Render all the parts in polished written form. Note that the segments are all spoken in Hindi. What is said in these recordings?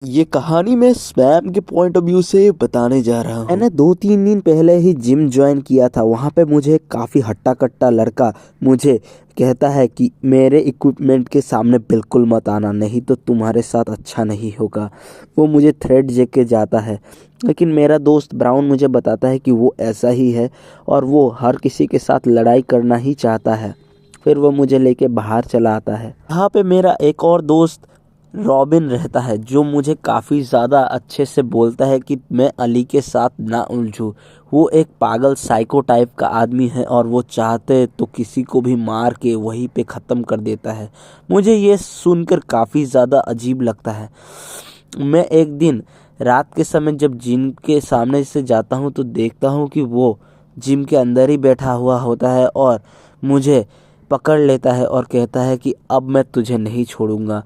ये कहानी मैं स्पैम के पॉइंट ऑफ व्यू से बताने जा रहा हूँ। मैंने 2-3 दिन पहले ही जिम ज्वाइन किया था। वहाँ पे मुझे काफ़ी हट्टा कट्टा लड़का मुझे कहता है कि मेरे इक्विपमेंट के सामने बिल्कुल मत आना, नहीं तो तुम्हारे साथ अच्छा नहीं होगा। वो मुझे थ्रेट दे के जाता है, लेकिन मेरा दोस्त ब्राउन मुझे बताता है कि वो ऐसा ही है और वो हर किसी के साथ लड़ाई करना ही चाहता है। फिर वो मुझे लेके बाहर चला आता है। यहाँ पे मेरा एक और दोस्त रॉबिन रहता है, जो मुझे काफ़ी ज़्यादा अच्छे से बोलता है कि मैं अली के साथ ना उलझूँ। वो एक पागल साइको टाइप का आदमी है और वो चाहते तो किसी को भी मार के वहीं पे ख़त्म कर देता है। मुझे ये सुनकर काफ़ी ज़्यादा अजीब लगता है। मैं एक दिन रात के समय जब जिम के सामने से जाता हूँ तो देखता हूँ कि वो जिम के अंदर ही बैठा हुआ होता है और मुझे पकड़ लेता है और कहता है कि अब मैं तुझे नहीं छोड़ूंगा।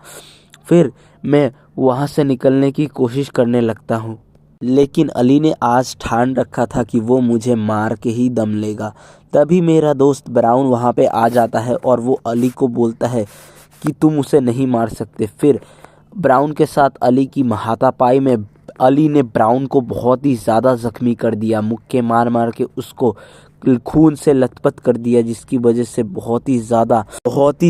फिर मैं वहाँ से निकलने की कोशिश करने लगता हूँ, लेकिन अली ने आज ठान रखा था कि वो मुझे मार के ही दम लेगा। तभी मेरा दोस्त ब्राउन वहाँ पे आ जाता है और वो अली को बोलता है कि तुम उसे नहीं मार सकते। फिर ब्राउन के साथ अली की हाथापाई में अली ने ब्राउन को बहुत ही ज़्यादा ज़ख्मी कर दिया। मुक्के मार मार के उसको खून से लथपथ कर दिया, जिसकी वजह से बहुत ही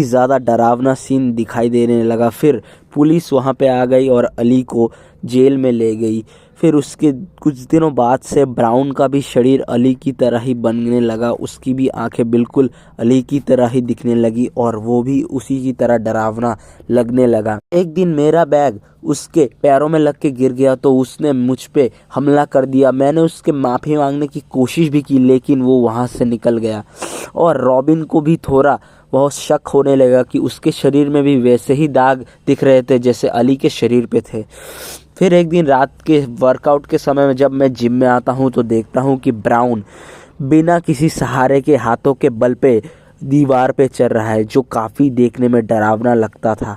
ज़्यादा डरावना सीन दिखाई देने लगा। फिर पुलिस वहाँ पे आ गई और अली को जेल में ले गई। फिर उसके कुछ दिनों बाद से ब्राउन का भी शरीर अली की तरह ही बनने लगा। उसकी भी आंखें बिल्कुल अली की तरह ही दिखने लगी और वो भी उसी की तरह डरावना लगने लगा। एक दिन मेरा बैग उसके पैरों में लग के गिर गया तो उसने मुझ पे हमला कर दिया। मैंने उसके माफ़ी मांगने की कोशिश भी की, लेकिन वो वहाँ से निकल गया। और रॉबिन को भी थोड़ा बहुत शक होने लगा कि उसके शरीर में भी वैसे ही दाग दिख रहे थे जैसे अली के शरीर पे थे। फिर एक दिन रात के वर्कआउट के समय में जब मैं जिम में आता हूँ तो देखता हूँ कि ब्राउन बिना किसी सहारे के हाथों के बल पे दीवार पे चल रहा है, जो काफ़ी देखने में डरावना लगता था।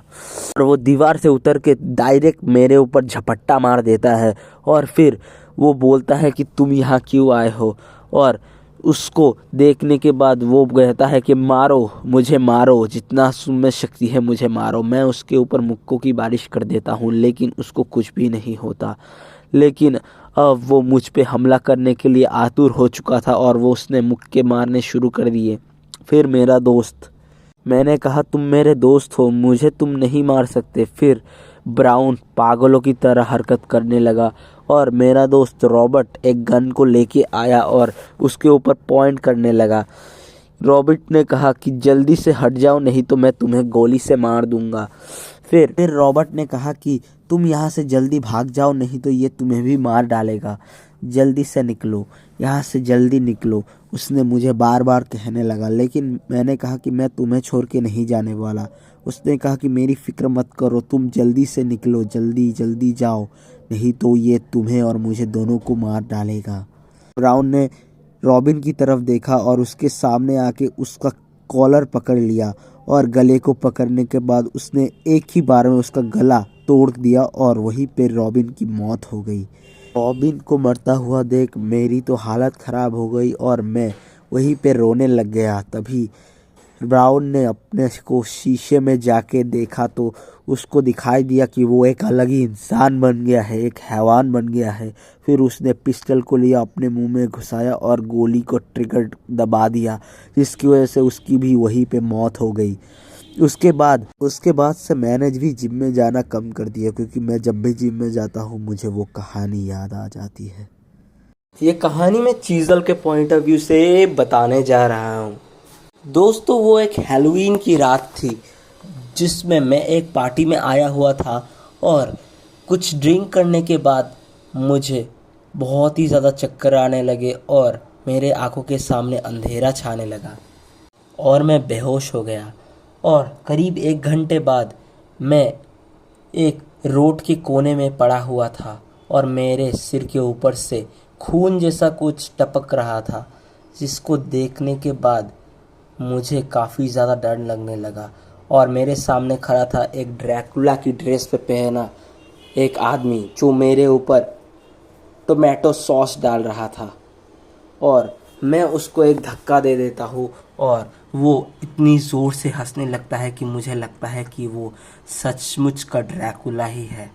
और वो दीवार से उतर के डायरेक्ट मेरे ऊपर झपट्टा मार देता है और फिर वो बोलता है कि तुम यहाँ क्यों आए हो। और उसको देखने के बाद वो कहता है कि मारो, मुझे मारो, जितना में शक्ति है मुझे मारो। मैं उसके ऊपर मुक्कों की बारिश कर देता हूँ, लेकिन उसको कुछ भी नहीं होता। लेकिन अब वो मुझ पे हमला करने के लिए आतुर हो चुका था और वो उसने मुक्के मारने शुरू कर दिए। फिर मेरा दोस्त, मैंने कहा तुम मेरे दोस्त हो, मुझे तुम नहीं मार सकते। फिर ब्राउन पागलों की तरह हरकत करने लगा और मेरा दोस्त रॉबर्ट एक गन को लेके आया और उसके ऊपर पॉइंट करने लगा। रॉबर्ट ने कहा कि जल्दी से हट जाओ, नहीं तो मैं तुम्हें गोली से मार दूंगा। फिर रॉबर्ट ने कहा कि तुम यहाँ से जल्दी भाग जाओ, नहीं तो ये तुम्हें भी मार डालेगा। जल्दी से निकलो, यहाँ से जल्दी निकलो, उसने मुझे बार बार कहने लगा। लेकिन मैंने कहा कि मैं तुम्हें छोड़ के नहीं जाने वाला। उसने कहा कि मेरी फिक्र मत करो, तुम जल्दी से निकलो, जल्दी जल्दी जाओ, नहीं तो ये तुम्हें और मुझे दोनों को मार डालेगा। ब्राउन ने रॉबिन की तरफ देखा और उसके सामने आके उसका कॉलर पकड़ लिया और गले को पकड़ने के बाद उसने एक ही बार में उसका गला तोड़ दिया और वहीं पे रॉबिन की मौत हो गई। रॉबिन को मरता हुआ देख मेरी तो हालत ख़राब हो गई और मैं वहीं पे रोने लग गया। तभी ब्राउन ने अपने को शीशे में जाके देखा तो उसको दिखाई दिया कि वो एक अलग ही इंसान बन गया है, एक हैवान बन गया है। फिर उसने पिस्टल को लिया, अपने मुंह में घुसाया और गोली को ट्रिगर दबा दिया, जिसकी वजह से उसकी भी वहीं पे मौत हो गई। उसके बाद से मैंने भी जिम में जाना कम कर दिया, क्योंकि मैं जब भी जिम में जाता हूँ मुझे वो कहानी याद आ जाती है। ये कहानी मैं चीज़ल के पॉइंट ऑफ व्यू से बताने जा रहा हूँ। दोस्तों, वो एक हैलोवीन की रात थी जिसमें मैं एक पार्टी में आया हुआ था और कुछ ड्रिंक करने के बाद मुझे बहुत ही ज़्यादा चक्कर आने लगे और मेरे आंखों के सामने अंधेरा छाने लगा और मैं बेहोश हो गया। और करीब 1 घंटे बाद मैं एक रोड के कोने में पड़ा हुआ था और मेरे सिर के ऊपर से खून जैसा कुछ टपक रहा था, जिसको देखने के बाद मुझे काफ़ी ज़्यादा डर लगने लगा। और मेरे सामने खड़ा था एक ड्रैकुला की ड्रेस पे पहना एक आदमी, जो मेरे ऊपर टोमेटो सॉस डाल रहा था और मैं उसको एक धक्का दे देता हूँ और वो इतनी ज़ोर से हंसने लगता है कि मुझे लगता है कि वो सचमुच का ड्रैकुला ही है।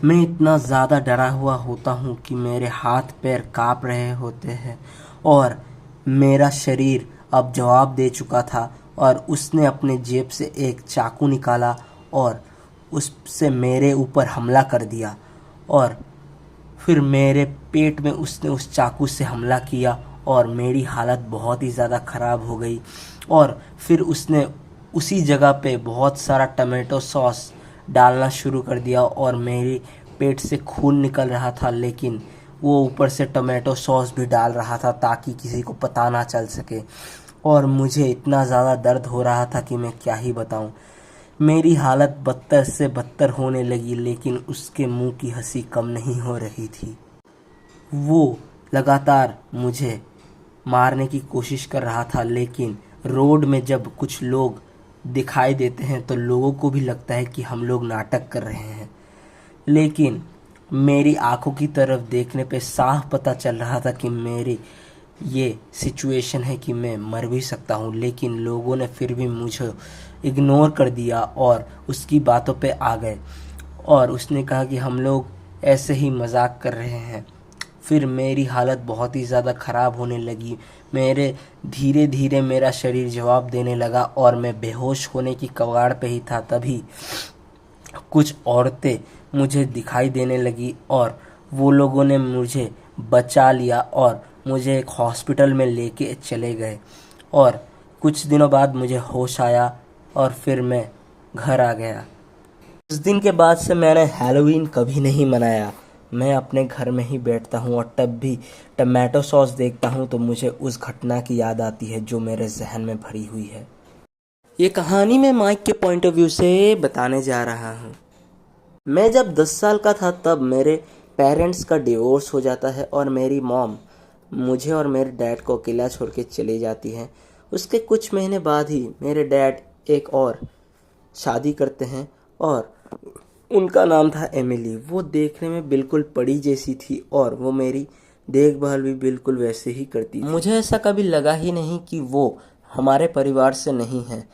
मैं इतना ज़्यादा डरा हुआ होता हूँ कि मेरे हाथ पैर काँप रहे होते हैं और मेरा शरीर अब जवाब दे चुका था और उसने अपने जेब से एक चाकू निकाला और उससे मेरे ऊपर हमला कर दिया और फिर मेरे पेट में उसने उस चाकू से हमला किया और मेरी हालत बहुत ही ज़्यादा ख़राब हो गई। और फिर उसने उसी जगह पे बहुत सारा टमाटो सॉस डालना शुरू कर दिया और मेरे पेट से खून निकल रहा था, लेकिन वो ऊपर से टमाटो सॉस भी डाल रहा था ताकि किसी को पता ना चल सके। और मुझे इतना ज़्यादा दर्द हो रहा था कि मैं क्या ही बताऊं। मेरी हालत बदतर से बदतर होने लगी, लेकिन उसके मुंह की हंसी कम नहीं हो रही थी। वो लगातार मुझे मारने की कोशिश कर रहा था, लेकिन रोड में जब कुछ लोग दिखाई देते हैं तो लोगों को भी लगता है कि हम लोग नाटक कर रहे हैं, लेकिन मेरी आंखों की तरफ देखने पे साफ पता चल रहा था कि मेरी ये सिचुएशन है कि मैं मर भी सकता हूँ। लेकिन लोगों ने फिर भी मुझे इग्नोर कर दिया और उसकी बातों पे आ गए और उसने कहा कि हम लोग ऐसे ही मजाक कर रहे हैं। फिर मेरी हालत बहुत ही ज़्यादा ख़राब होने लगी। मेरे धीरे धीरे मेरा शरीर जवाब देने लगा और मैं बेहोश होने की कगार पे ही था। तभी कुछ औरतें मुझे दिखाई देने लगी और वो लोगों ने मुझे बचा लिया और मुझे एक हॉस्पिटल में लेके चले गए और कुछ दिनों बाद मुझे होश आया और फिर मैं घर आ गया। उस दिन के बाद से मैंने हैलोवीन कभी नहीं मनाया। मैं अपने घर में ही बैठता हूँ और तब भी टमाटो सॉस देखता हूँ तो मुझे उस घटना की याद आती है जो मेरे जहन में भरी हुई है। ये कहानी मैं माइक के पॉइंट ऑफ व्यू से बताने जा रहा हूँ। मैं जब 10 साल का था तब मेरे पेरेंट्स का डिवोर्स हो जाता है और मेरी मॉम मुझे और मेरे डैड को अकेला छोड़ के चली जाती है। उसके कुछ महीने बाद ही मेरे डैड एक और शादी करते हैं और उनका नाम था एमिली। वो देखने में बिल्कुल परी जैसी थी और वो मेरी देखभाल भी बिल्कुल वैसे ही करती थी। मुझे ऐसा कभी लगा ही नहीं कि वो हमारे परिवार से नहीं है।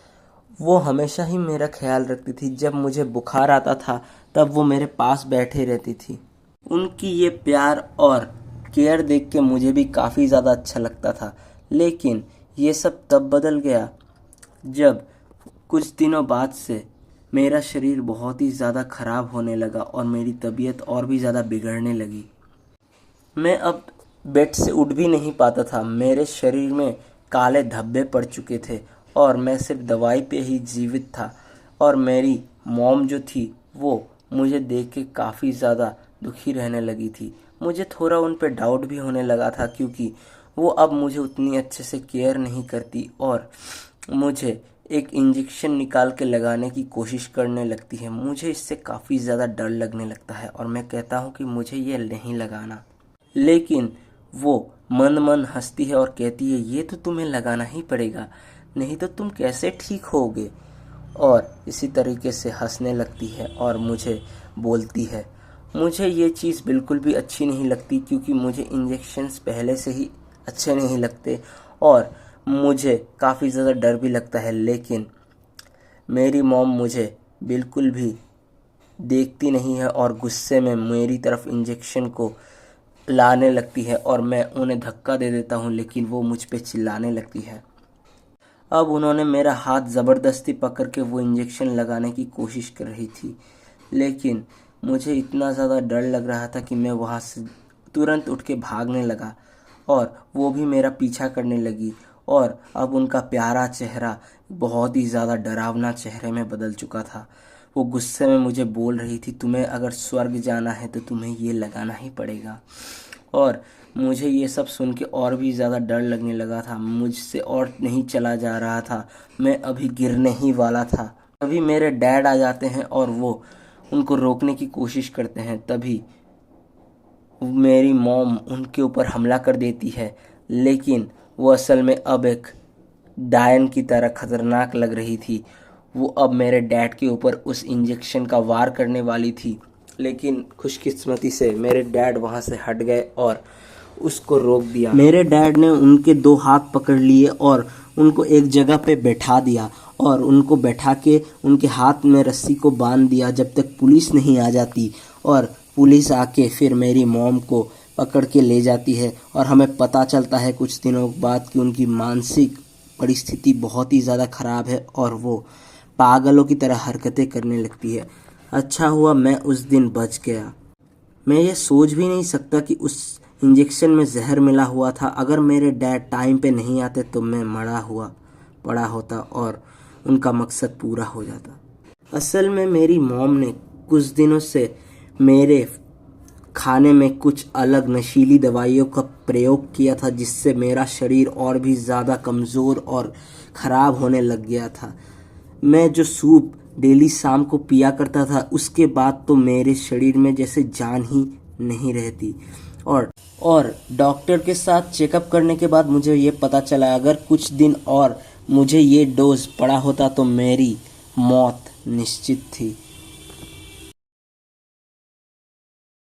वो हमेशा ही मेरा ख्याल रखती थी। जब मुझे बुखार आता था तब वो मेरे पास बैठे रहती थी। उनकी ये प्यार और केयर देख के मुझे भी काफ़ी ज़्यादा अच्छा लगता था। लेकिन ये सब तब बदल गया जब कुछ दिनों बाद से मेरा शरीर बहुत ही ज़्यादा ख़राब होने लगा और मेरी तबीयत और भी ज़्यादा बिगड़ने लगी। मैं अब बेड से उठ भी नहीं पाता था। मेरे शरीर में काले धब्बे पड़ चुके थे और मैं सिर्फ दवाई पे ही जीवित था। और मेरी मॉम जो थी वो मुझे देख के काफ़ी ज़्यादा दुखी रहने लगी थी। मुझे थोड़ा उन पे डाउट भी होने लगा था क्योंकि वो अब मुझे उतनी अच्छे से केयर नहीं करती और मुझे एक इंजेक्शन निकाल के लगाने की कोशिश करने लगती है। मुझे इससे काफ़ी ज़्यादा डर लगने लगता है और मैं कहता हूँ कि मुझे ये नहीं लगाना, लेकिन वो मन मन हंसती है और कहती है ये तो तुम्हें लगाना ही पड़ेगा, नहीं तो तुम कैसे ठीक होगे। और इसी तरीके से हंसने लगती है और मुझे बोलती है। मुझे ये चीज़ बिल्कुल भी अच्छी नहीं लगती क्योंकि मुझे इंजेक्शन्स पहले से ही अच्छे नहीं लगते और मुझे काफ़ी ज़्यादा डर भी लगता है। लेकिन मेरी मॉम मुझे बिल्कुल भी देखती नहीं है और गुस्से में मेरी तरफ इंजेक्शन को लाने लगती है और मैं उन्हें धक्का दे देता हूँ, लेकिन वो मुझ पे चिल्लाने लगती है। अब उन्होंने मेरा हाथ ज़बरदस्ती पकड़ के वो इंजेक्शन लगाने की कोशिश कर रही थी, लेकिन मुझे इतना ज़्यादा डर लग रहा था कि मैं वहाँ से तुरंत उठ के भागने लगा और वो भी मेरा पीछा करने लगी। और अब उनका प्यारा चेहरा बहुत ही ज़्यादा डरावना चेहरे में बदल चुका था। वो गुस्से में मुझे बोल रही थी तुम्हें अगर स्वर्ग जाना है तो तुम्हें ये लगाना ही पड़ेगा। और मुझे ये सब सुन के और भी ज़्यादा डर लगने लगा था। मुझसे और नहीं चला जा रहा था, मैं अभी गिरने ही वाला था। तभी मेरे डैड आ जाते हैं और वो उनको रोकने की कोशिश करते हैं। तभी मेरी मॉम उनके ऊपर हमला कर देती है, लेकिन वो असल में अब एक डायन की तरह खतरनाक लग रही थी। वो अब मेरे डैड के ऊपर उस इंजेक्शन का वार करने वाली थी, लेकिन खुशकिस्मती से मेरे डैड वहाँ से हट गए और उसको रोक दिया। मेरे डैड ने उनके 2 हाथ पकड़ लिए और उनको एक जगह पे बैठा दिया और उनको बैठा के उनके हाथ में रस्सी को बांध दिया जब तक पुलिस नहीं आ जाती। और पुलिस आके फिर मेरी मॉम को पकड़ के ले जाती है और हमें पता चलता है कुछ दिनों बाद कि उनकी मानसिक परिस्थिति बहुत ही ज़्यादा ख़राब है और वो पागलों की तरह हरकतें करने लगती है। अच्छा हुआ मैं उस दिन बच गया। मैं ये सोच भी नहीं सकता कि उस इंजेक्शन में जहर मिला हुआ था। अगर मेरे डैड टाइम पे नहीं आते तो मैं मरा हुआ पड़ा होता और उनका मकसद पूरा हो जाता। असल में मेरी मॉम ने कुछ दिनों से मेरे खाने में कुछ अलग नशीली दवाइयों का प्रयोग किया था, जिससे मेरा शरीर और भी ज़्यादा कमज़ोर और ख़राब होने लग गया था। मैं जो सूप डेली शाम को पिया करता था, उसके बाद तो मेरे शरीर में जैसे जान ही नहीं रहती। और डॉक्टर के साथ चेकअप करने के बाद मुझे ये पता चला अगर कुछ दिन और मुझे ये डोज पड़ा होता तो मेरी मौत निश्चित थी।